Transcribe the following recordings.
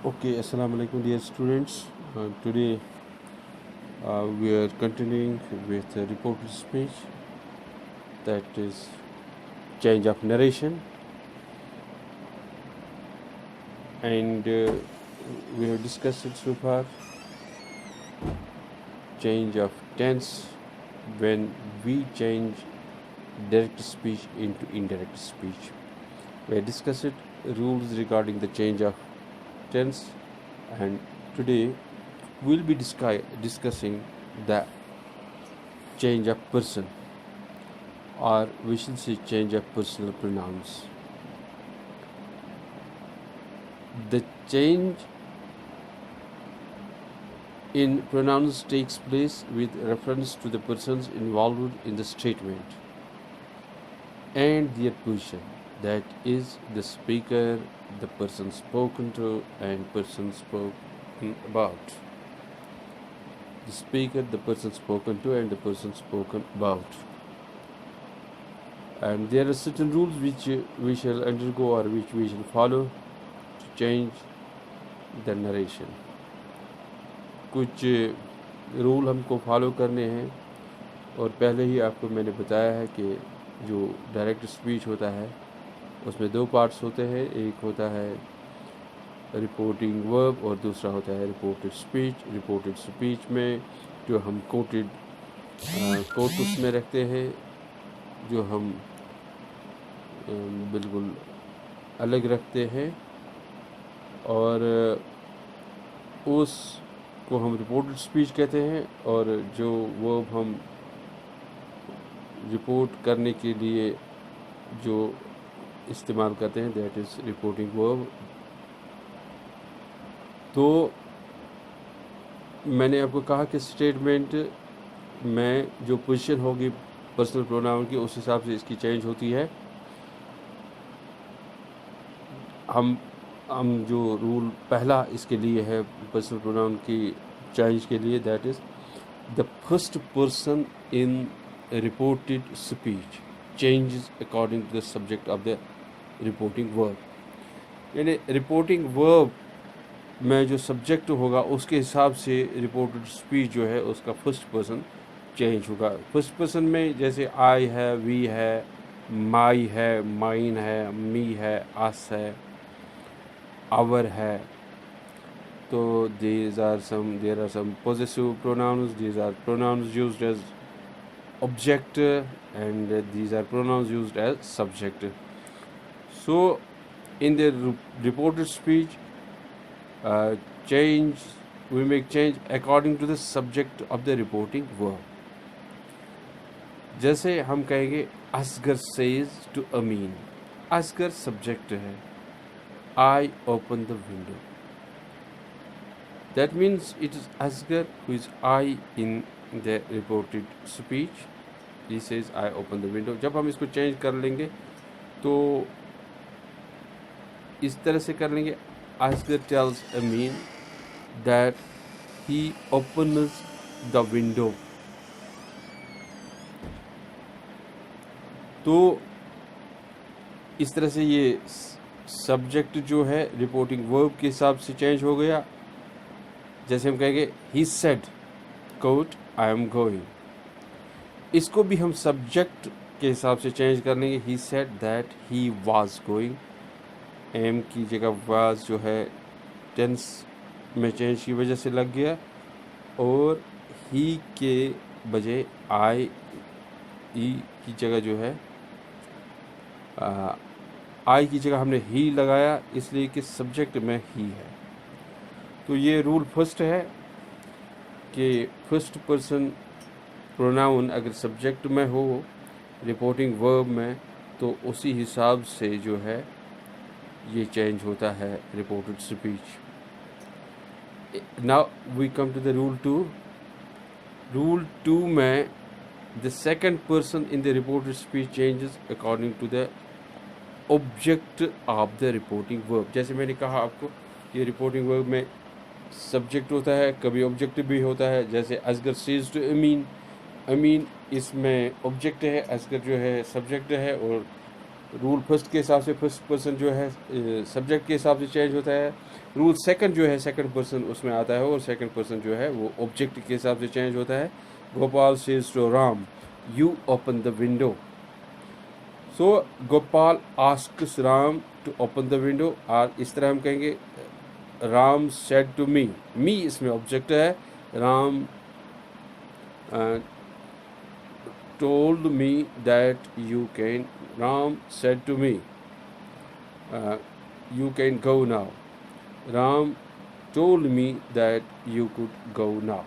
Okay, Assalamu alaikum, dear students. Today we are continuing with the reported speech, that is change of narration, and we have discussed it so far. Change of tense when we change direct speech into indirect speech. We have discussed rules regarding the change of tense, and today we'll be discussing the change of person, or we should say change of personal pronouns. The change in pronouns takes place with reference to the persons involved in the statement and their position, that is, the speaker, the person spoken to, and person spoken about. The speaker, the person spoken to, and the person spoken about. And there are certain rules which we shall undergo, or which we shall follow to change the narration. कुछ rule हमको follow करने हैं, और पहले ही आपको मैंने बताया है कि जो डायरेक्ट स्पीच होता है उसमें दो पार्ट्स होते हैं, एक होता है रिपोर्टिंग वर्ब और दूसरा होता है रिपोर्टेड स्पीच। रिपोर्टेड स्पीच में जो हम कोटेड कोट उसमें रखते हैं, जो हम बिल्कुल अलग रखते हैं, और उस को हम रिपोर्टेड स्पीच कहते हैं, और जो वर्ब हम रिपोर्ट करने के लिए जो इस्तेमाल करते हैं, दैट इज़ रिपोर्टिंग वर्ब। तो मैंने आपको कहा कि स्टेटमेंट में जो पोजीशन होगी पर्सनल प्रोनाउन की, उस हिसाब से इसकी चेंज होती है। हम जो रूल पहला इसके लिए है पर्सनल प्रोनाउन की चेंज के लिए, that is the first person in reported speech changes according to the subject of the reporting verb. यानी रिपोर्टिंग वर्ब में जो सब्जेक्ट होगा उसके हिसाब से रिपोर्टेड स्पीच जो है उसका फर्स्ट पर्सन चेंज होगा। फर्स्ट पर्सन में जैसे आई है, वी है, माई है, माइन है, मी है, अस है, आवर है। तो there are some possessive pronouns, these are pronouns used as object, and these are pronouns used as subject. So in the reported speech, we make change according to the subject of the reporting verb. जैसे हम कहेंगे Asgar says to Amin, Asgar subject है, I open the window. That means it is Asghar who is I in the reported speech. He says I open the window. जब हम इसको change कर लेंगे तो इस तरह से कर लेंगे, Asghar tells Amin that he opens the window. तो इस तरह से ये सब्जेक्ट जो है रिपोर्टिंग वर्ब के हिसाब से चेंज हो गया। जैसे हम कहेंगे he said quote I am going, इसको भी हम सब्जेक्ट के हिसाब से चेंज कर लेंगे। He said that he was going, am की जगह वाज जो है टेंस में चेंज की वजह से लग गया, और ही के बजाय आई ई की जगह जो है आई की जगह हमने ही लगाया, इसलिए कि सब्जेक्ट में ही है। तो ये रूल फर्स्ट है कि फर्स्ट पर्सन प्रोनाउन अगर सब्जेक्ट में हो रिपोर्टिंग वर्ब में, तो उसी हिसाब से जो है ये चेंज होता है reported speech. Now we come to the rule 2। Rule 2 में the second person in the reported speech changes according to the object of the reporting verb. जैसे मैंने कहा आपको कि रिपोर्टिंग वर्ब में सब्जेक्ट होता है, कभी ऑब्जेक्ट भी होता है। जैसे असगर सेज टू अमीन, अमीन इसमें ऑब्जेक्ट है, असगर जो है सब्जेक्ट है, और रूल फर्स्ट के हिसाब से फर्स्ट पर्सन जो है सब्जेक्ट के हिसाब से चेंज होता है। रूल सेकंड जो है सेकंड पर्सन उसमें आता है और सेकंड पर्सन जो है वो ऑब्जेक्ट के हिसाब से चेंज होता है। Gopal says to Ram, you open the window. So Gopal asks Ram to open the window, और इस तरह हम कहेंगे Ram said to me, me इसमें ऑब्जेक्ट है। Ram told me that you can, Ram said to me, you can go now. Ram told me that you could go now.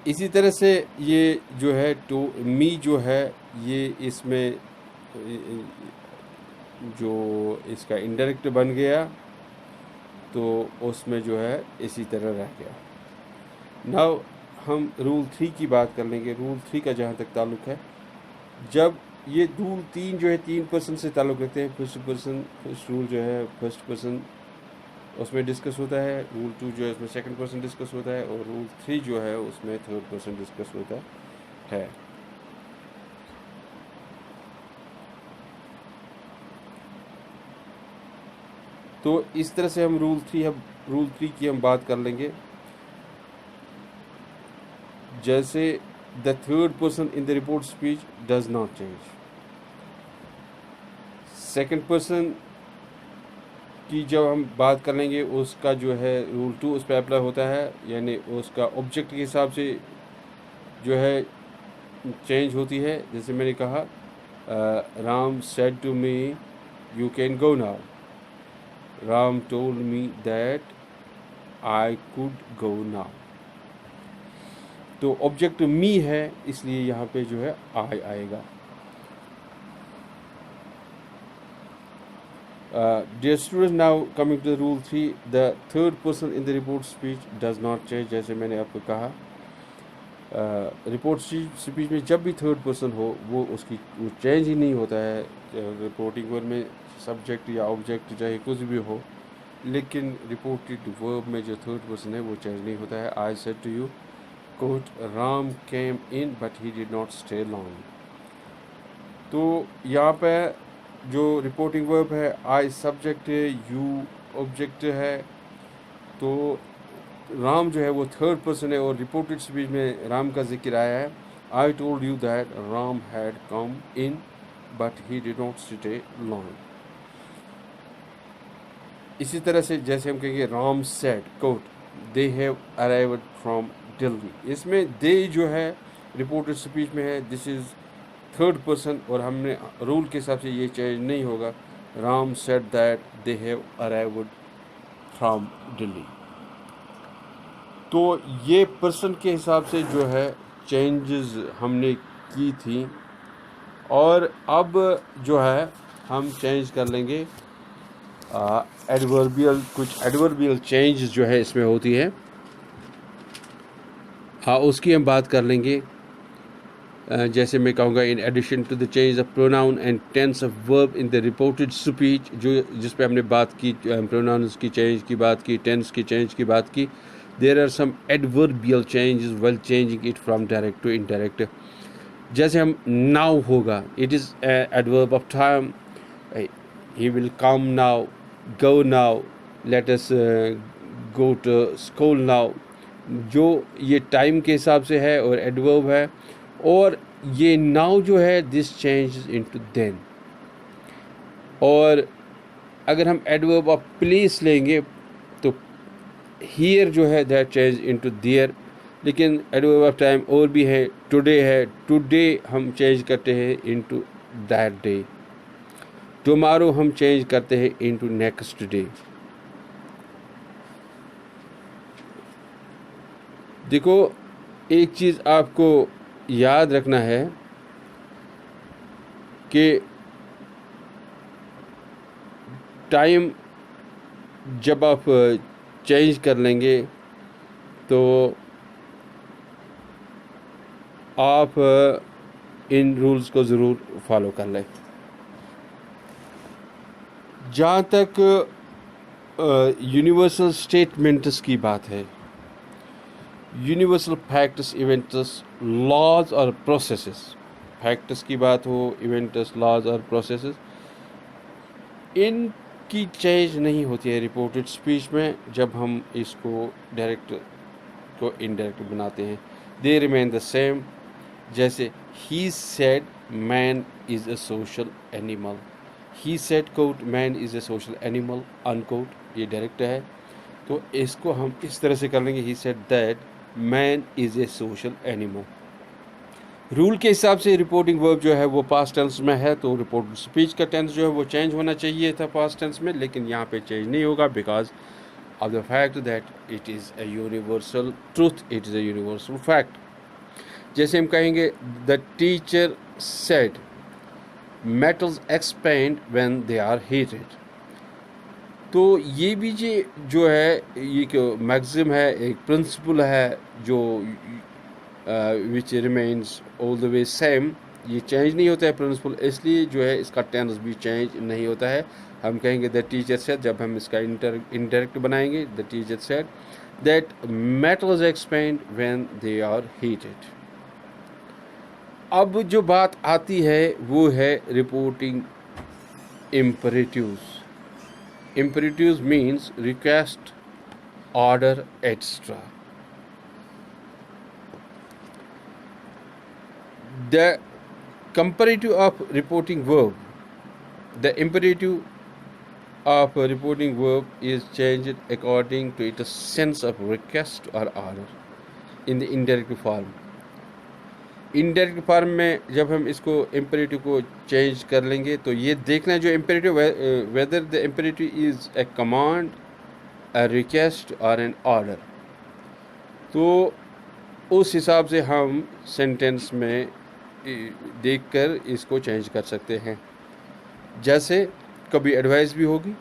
इसी तरह से ये जो है टू मी जो है ये इसमें जो इसका इनडायरेक्ट बन गया तो उसमें जो है इसी तरह रह गया। नाउ हम रूल 3 की बात कर लेंगे। रूल 3 का जहाँ तक ताल्लुक़ है, जब ये रूल 3 जो है 3 पर्सन से ताल्लुक़ रखते हैं। फर्स्ट रूल जो है फर्स्ट पर्सन उसमें डिस्कस होता है, रूल 2 जो है उसमें सेकंड पर्सन डिस्कस होता है, और रूल 3 जो है उसमें थर्ड पर्सन डिस्कस होता है। तो इस तरह से हम रूल 3 की हम बात कर लेंगे। जैसे the third person in the report speech does not change. Second person की जब हम बात कर लेंगे उसका जो है रूल 2 उस पर अप्लाई होता है, यानी उसका ऑब्जेक्ट के हिसाब से जो है चेंज होती है। जैसे मैंने कहा Ram said to me you can go now, Ram told me that I could go now. तो ऑब्जेक्ट मी है इसलिए यहाँ पे जो है आई आएगा। Dear students, now coming to the rule 3, the third person in the report speech does not change. जैसे मैंने आपको कहा रिपोर्ट स्पीच में जब भी थर्ड पर्सन हो वो उसकी वो चेंज ही नहीं होता है। रिपोर्टिंग वर्ब में सब्जेक्ट या ऑब्जेक्ट चाहे कुछ भी हो, लेकिन रिपोर्टेड वर्ब में जो थर्ड पर्सन है वो चेंज नहीं होता है। I said to you quote, Ram came in but he did not stay long। तो यहाँ पे जो रिपोर्टिंग वर्ब है आई सब्जेक्ट है, यू ऑब्जेक्ट है। तो राम जो है वो थर्ड पर्सन है और रिपोर्टेड स्पीच में राम का जिक्र आया है। I told you that Ram had come in but he did not stay long. इसी तरह से जैसे हम कहेंगे Ram said quote, they have arrived from Delhi. इसमें दे जो है रिपोर्टेड स्पीच में है, दिस इज़ थर्ड पर्सन और हमने रूल के हिसाब से ये चेंज नहीं होगा। Ram said that they have arrived from Delhi. तो ये पर्सन के हिसाब से जो है चेंजेस हमने की थी, और अब जो है हम चेंज कर लेंगे एडवर्बियल, कुछ एडवर्बियल चेंज जो है इसमें होती है। हाँ, उसकी हम बात कर लेंगे। जैसे मैं कहूँगा in addition to the change of pronoun and tense of verb in the reported speech, जो जिस पे हमने बात की, प्रोनाउंस की चेंज की बात की, टेंस की चेंज की बात की। There are some adverbial changes while changing it from direct to indirect. जैसे हम नाउ होगा, it is adverb of time, he will come now, go now, let us go to school now. जो ये time के हिसाब से है और एडवर्ब है, और ये नाउ जो है दिस चेंज इनटू देन। और अगर हम एडवर्ब ऑफ प्लेस लेंगे तो हियर जो है दैट चेंज इनटू देयर। लेकिन एडवर्ब ऑफ टाइम और भी है, टुडे है, टुडे हम चेंज करते हैं इनटू दैट डे। टुमारो हम चेंज करते हैं इनटू नेक्स्ट डे। देखो, एक चीज़ आपको याद रखना है कि टाइम जब आप चेंज कर लेंगे तो आप इन रूल्स को ज़रूर फॉलो कर लें। जहाँ तक यूनिवर्सल स्टेटमेंट्स की बात है, यूनिवर्सल फैक्ट्स, इवेंट्स, लॉज और प्रोसेसेस। फैक्ट्स की बात हो, इवेंट्स, लॉज और प्रोसेसेस, इनकी चेंज नहीं होती है रिपोर्टेड स्पीच में जब हम इसको डायरेक्ट को इनडायरेक्ट बनाते हैं। दे रिमेन द सेम, जैसे he said man is a social animal, he said quote man is a social animal unquote, ये डायरेक्ट है। तो इसको हम इस तरह से कर लेंगे, he said that man is a social animal. Rule के हिसाब से रिपोर्टिंग वर्ब जो है वो पास्ट टेंस में है, तो रिपोर्टेड स्पीच का टेंस जो है वो चेंज होना चाहिए था पास्ट टेंस में, लेकिन यहाँ पे चेंज नहीं होगा because of the fact that it is a universal truth, it is a universal fact. जैसे हम कहेंगे the teacher said metals expand when they are heated, तो ये भी जो है ये एक मैक्सिम है, एक प्रिंसिपल है जो which remains all the way same, ये चेंज नहीं होता है प्रिंसिपल, इसलिए जो है इसका टेंस भी चेंज नहीं होता है। हम कहेंगे द टीचर सेड, जब हम इसका इंडायरेक्ट बनाएंगे the teacher said that metals expand when they are heated. अब जो बात आती है वो है reporting imperatives. Imperatives means request, order, etc. The comparative of reporting verb, the imperative of a reporting verb is changed according to its sense of request or order in the indirect form. Indirect form में जब हम इसको imperative को change कर लेंगे तो ये देखना है जो imperative whether the imperative is a command, a request और एन ऑर्डर, तो उस हिसाब से हम सेंटेंस में देखकर इसको चेंज कर सकते हैं। जैसे कभी एडवाइस भी होगी,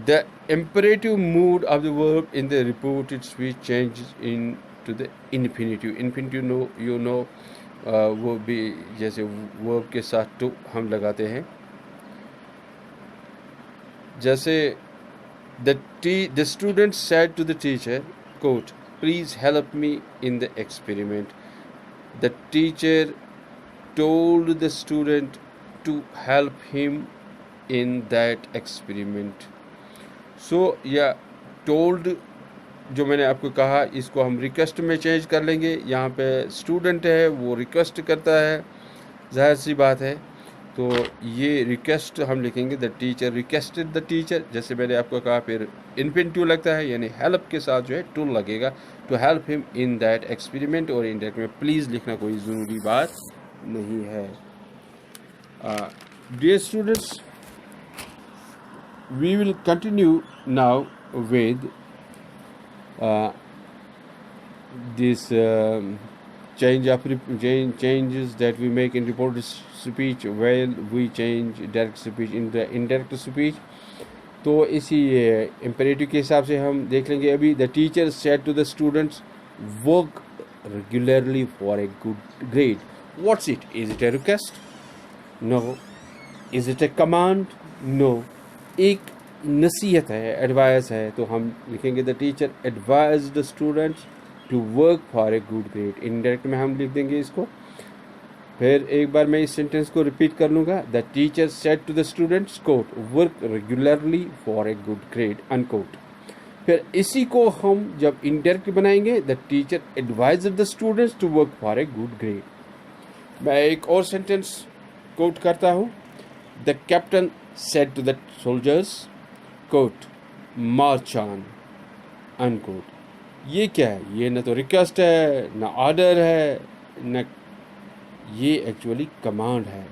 the imperative mood of the verb in the reported speech changes into the infinitive. Infinitive no you know वो भी जैसे वर्ब के साथ टू हम लगाते हैं। जैसे the student said to the teacher quote please help me in the experiment, the teacher told the student to help him in that experiment. So या टोल्ड जो मैंने आपको कहा इसको हम रिक्वेस्ट में चेंज कर लेंगे। यहाँ पे स्टूडेंट है वो रिक्वेस्ट करता है, जाहिर सी बात है, तो ये रिक्वेस्ट हम लिखेंगे the teacher requested the teacher. जैसे मैंने आपको कहा फिर इन्फिनेटिव लगता है, यानी हेल्प के साथ जो है टू लगेगा, to help him in that experiment, और इंडायरेक्ट में प्लीज़ लिखना कोई ज़रूरी बात नहीं है। Dear students, we will continue now with this changes that we make in reported speech while we change direct speech in the indirect speech। तो इसी इम्पेरेटिव के हिसाब से हम देख लेंगे अभी। The teacher said to the students work regularly for a good grade. What's it? Is it a request? No. Is it a command? No. एक नसीहत है, एडवाइस है, तो हम लिखेंगे the teacher advise the students to work for a good grade. Indirect में हम लिख देंगे इसको। फिर एक बार मैं इस सेंटेंस को रिपीट कर लूँगा, the teacher said to the students quote work regularly for a good grade unquote. फिर इसी को हम जब इनडायरेक्ट बनाएंगे, the teacher advise the students to work for a good grade. मैं एक और सेंटेंस कोट करता हूँ, the captain said to the soldiers quote march on unquote. ये क्या है? ये न तो रिक्वेस्ट है, न ऑर्डर है, न ये एक्चुअली कमांड है।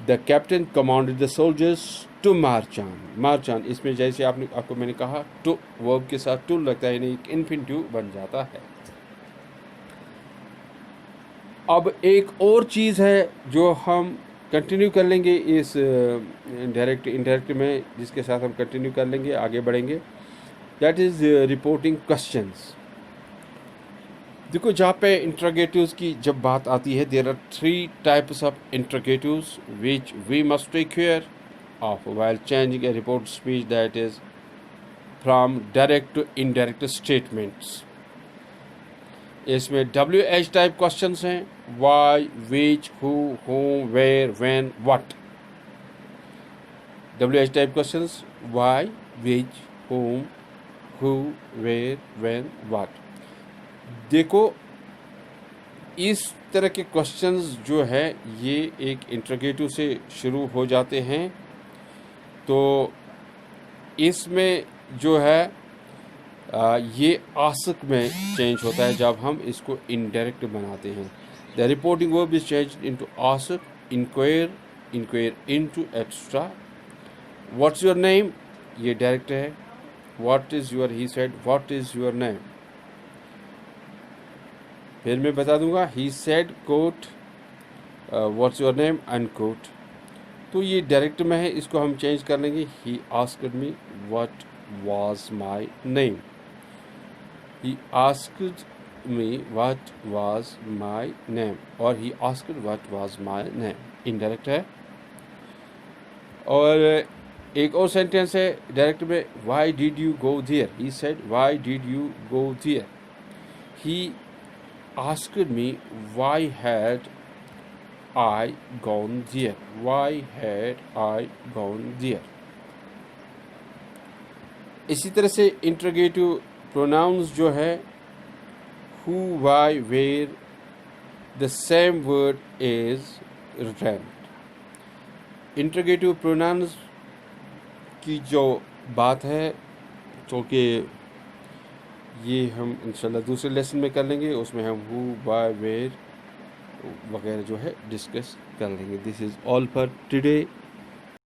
The captain commanded the soldiers to march on. March on इसमें जैसे आपको मैंने कहा टू वर्ब के साथ टू लगता है, यानी एक इन्फिनेटिव बन जाता है। अब एक और चीज़ है जो हम कंटिन्यू कर लेंगे इस डायरेक्ट इनडायरेक्ट में, जिसके साथ हम कंटिन्यू कर लेंगे, आगे बढ़ेंगे। That is reporting questions. देखो जहाँ पे इंट्रोगेटिव्स की जब बात आती है, there are 3 types of interrogatives which we must take care of while changing a report speech, that is from direct to indirect statements. इसमें WH टाइप क्वेश्चंस हैं, why, which, who, whom, where, when, what. WH type questions, why, which, whom, who, where, when, what. देखो इस तरह के questions जो है ये एक इंट्रोगेटिव से शुरू हो जाते हैं, तो इसमें जो है ये आस्क में चेंज होता है जब हम इसको इनडायरेक्ट बनाते हैं। The reporting verb is change into ask, inquire, inquire into extra. What's your name, ये डायरेक्ट है। What is your, he said what is your name. फिर मैं बता दूंगा, he said quote what's your name unquote. तो ये direct में है, इसको हम चेंज कर लेंगे। He asked me what was my name. He asked me what was my name, और he asked what was my name indirect है। और एक और सेंटेंस है डायरेक्ट में, why did you go there. He said why did you go there. He asked me why had I gone there? Why had I gone there? इसी तरह से interrogative pronounce जो है, who, why, where, the same word is returned. Interrogative pronounce की जो बात है, क्योंकि ये हम इंशाल्लाह दूसरे लेसन में कर लेंगे, उसमें हम who, why, where वगैरह जो है डिस्कस कर लेंगे। This is all for today.